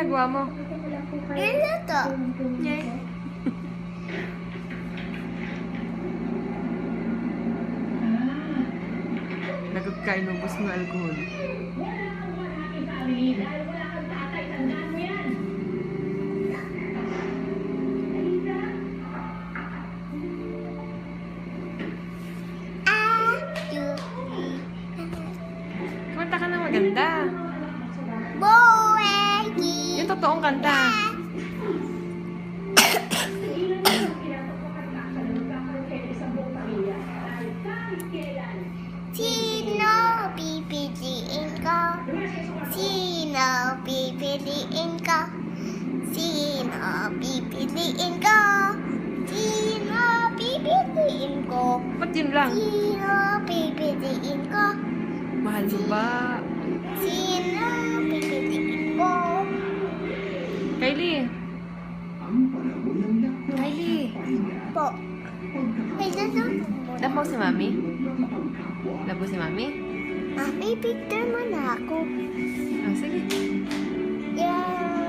ginagawa mo? Niluto. Yay. Nagkakain ng bus ng alcohol. Kanta ka na maganda. Boegi. Yung totoong kanta. Sino pipiliin ko? Sino pipiliin ko? Sino pipiliin ko? Sino pipiliin ko? Ba't yun lang? Sino pipiliin ko? Mahal mo ba? Sino pipiliin ko? Kylie. Kylie. Po. Kaya doon. Labaw si Mami? Labaw si Mami? May picture mo na ako. Ah, sige. Yeah.